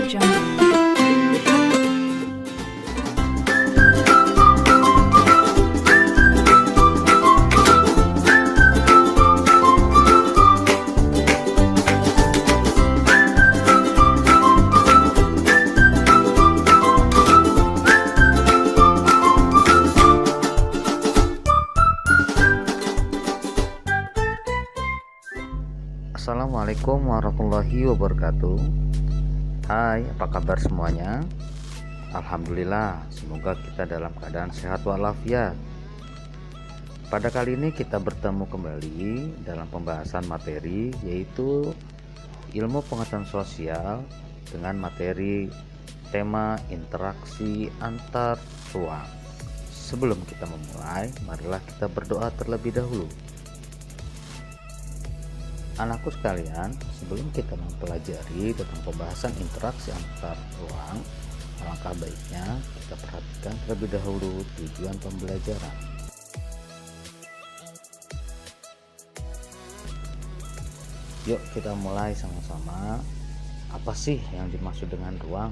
Jungle. Assalamualaikum warahmatullahi wabarakatuh. Hai, apa kabar semuanya? Alhamdulillah, semoga kita dalam keadaan sehat walafiat. Pada kali ini kita bertemu kembali dalam pembahasan materi, yaitu ilmu pengetahuan sosial dengan materi tema interaksi antar ruang. Sebelum kita memulai, marilah kita berdoa terlebih dahulu. Anakku sekalian, sebelum kita mempelajari tentang pembahasan interaksi antar ruang, alangkah baiknya kita perhatikan terlebih dahulu tujuan pembelajaran. Yuk kita mulai sama-sama. Apa sih yang dimaksud dengan ruang?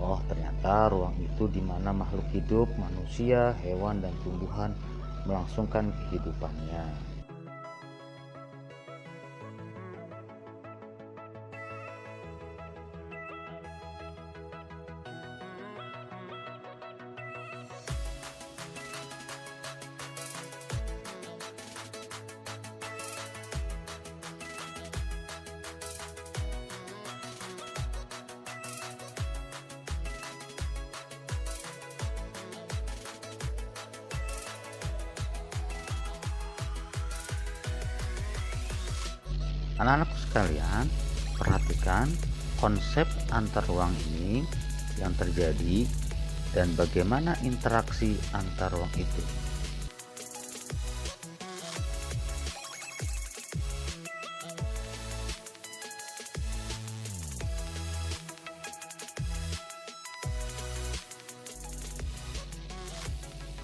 Oh, ternyata ruang itu di mana makhluk hidup, manusia, hewan, dan tumbuhan melangsungkan kehidupannya. Anak-anakku sekalian, perhatikan konsep antar ruang ini yang terjadi dan bagaimana interaksi antar ruang itu.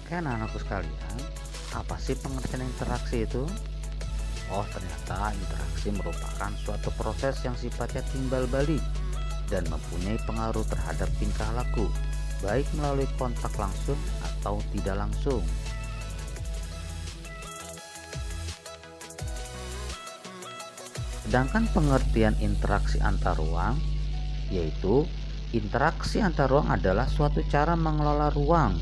Oke, anak-anakku sekalian, apa sih pengertian interaksi itu? Oh, ternyata interaksi merupakan suatu proses yang sifatnya timbal balik dan mempunyai pengaruh terhadap tingkah laku, baik melalui kontak langsung atau tidak langsung. Sedangkan pengertian interaksi antar ruang, yaitu interaksi antar ruang adalah suatu cara mengelola ruang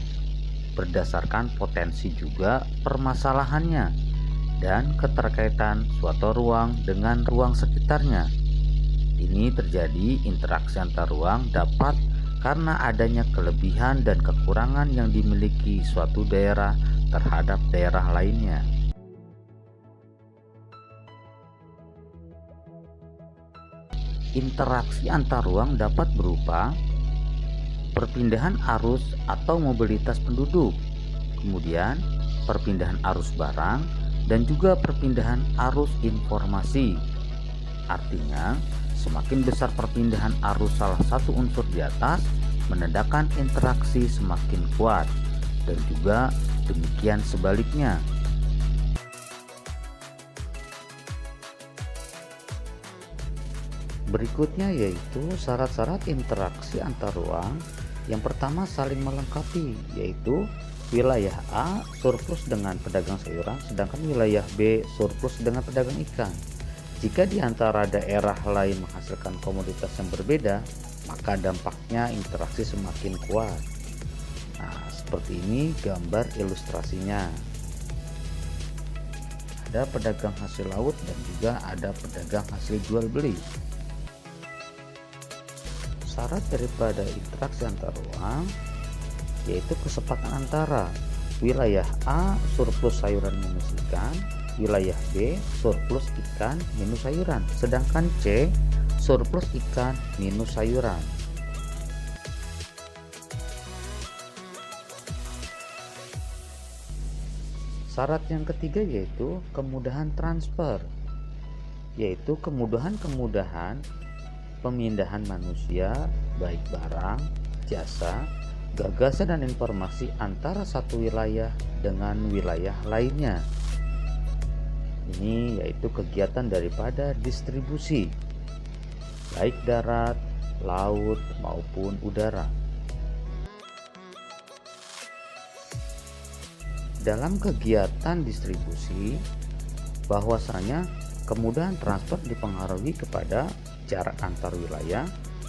berdasarkan potensi juga permasalahannya dan keterkaitan suatu ruang dengan ruang sekitarnya. Ini terjadi interaksi antar ruang dapat karena adanya kelebihan dan kekurangan yang dimiliki suatu daerah terhadap daerah lainnya. Interaksi antar ruang dapat berupa perpindahan arus atau mobilitas penduduk, kemudian perpindahan arus barang, dan juga perpindahan arus informasi. Artinya, semakin besar perpindahan arus salah satu unsur di atas, menandakan interaksi semakin kuat, dan juga demikian sebaliknya. Berikutnya yaitu syarat-syarat interaksi antar ruang. Yang pertama, saling melengkapi, yaitu wilayah A surplus dengan pedagang sayuran, sedangkan wilayah B surplus dengan pedagang ikan. Jika di antara daerah lain menghasilkan komoditas yang berbeda, maka dampaknya interaksi semakin kuat. Nah, seperti ini gambar ilustrasinya. Ada pedagang hasil laut dan juga ada pedagang hasil jual beli. Syarat daripada interaksi antar ruang yaitu kesepakatan antara wilayah A surplus sayuran minus ikan, wilayah B surplus ikan minus sayuran, sedangkan C surplus ikan minus sayuran. Syarat yang ketiga yaitu kemudahan transfer, yaitu kemudahan pemindahan manusia, baik barang, jasa, gagasan dan informasi antara satu wilayah dengan wilayah lainnya. Ini yaitu kegiatan daripada distribusi, baik darat, laut, maupun udara. Dalam kegiatan distribusi, bahwasanya kemudahan transport dipengaruhi kepada jarak antar wilayah,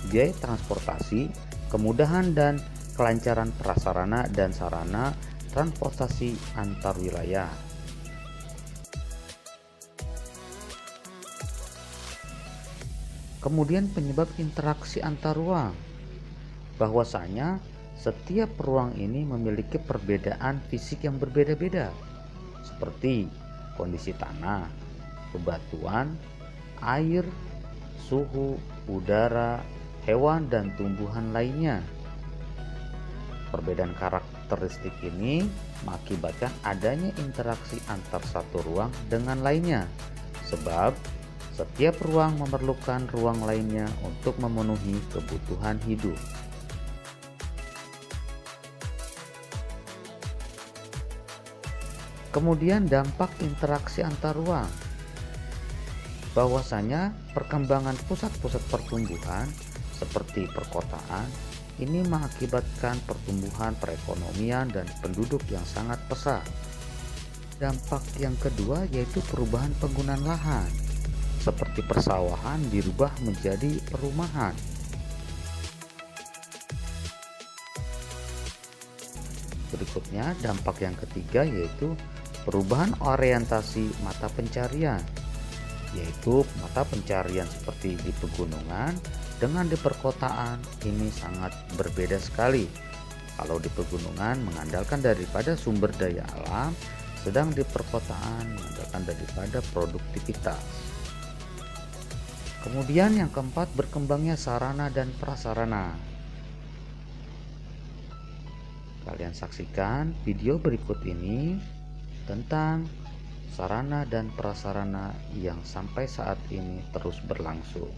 biaya transportasi, kemudahan dan kelancaran prasarana dan sarana transportasi antar wilayah. Kemudian penyebab interaksi antar ruang, bahwasanya setiap ruang ini memiliki perbedaan fisik yang berbeda-beda, seperti kondisi tanah, bebatuan, air, suhu, udara, hewan, dan tumbuhan lainnya. Perbedaan karakteristik ini mengakibatkan adanya interaksi antar satu ruang dengan lainnya, sebab setiap ruang memerlukan ruang lainnya untuk memenuhi kebutuhan hidup. Kemudian dampak interaksi antar ruang, bahwasanya perkembangan pusat-pusat pertumbuhan seperti perkotaan ini mengakibatkan pertumbuhan perekonomian dan penduduk yang sangat pesat. Dampak yang kedua yaitu perubahan penggunaan lahan, seperti persawahan dirubah menjadi perumahan. Berikutnya, dampak yang ketiga yaitu perubahan orientasi mata pencarian, yaitu mata pencarian seperti di pegunungan dengan di perkotaan ini sangat berbeda sekali. Kalau di pegunungan mengandalkan daripada sumber daya alam, sedang di perkotaan mengandalkan daripada produktivitas. Kemudian yang keempat, berkembangnya sarana dan prasarana. Kalian saksikan video berikut ini tentang sarana dan prasarana yang sampai saat ini terus berlangsung.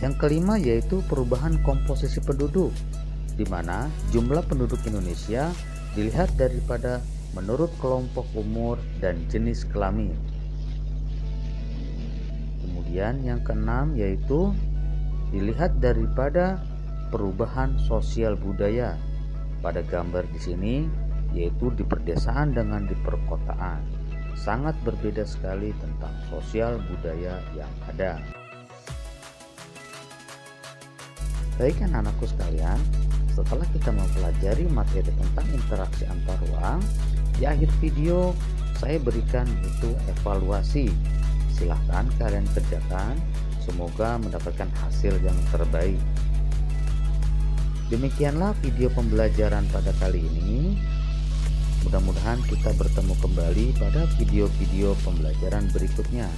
Yang kelima yaitu perubahan komposisi penduduk, di mana jumlah penduduk Indonesia dilihat daripada menurut kelompok umur dan jenis kelamin. Kemudian yang keenam yaitu dilihat daripada perubahan sosial budaya. Pada gambar di sini yaitu di perdesaan dengan di perkotaan. sangat berbeda sekali tentang sosial budaya yang ada. Baik anak-anakku sekalian, setelah kita mempelajari materi tentang interaksi antar ruang, di akhir video saya berikan butuh evaluasi. Silahkan kalian kerjakan, semoga mendapatkan hasil yang terbaik. Demikianlah video pembelajaran pada kali ini. Mudah-mudahan kita bertemu kembali pada video-video pembelajaran berikutnya.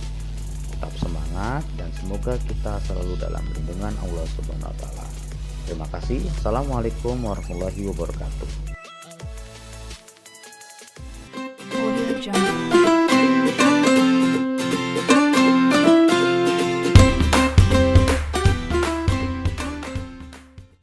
Tetap semangat dan semoga kita selalu dalam lindungan Allah Subhanahu wa taala. Terima kasih. Assalamualaikum warahmatullahi wabarakatuh. Audio Jungle.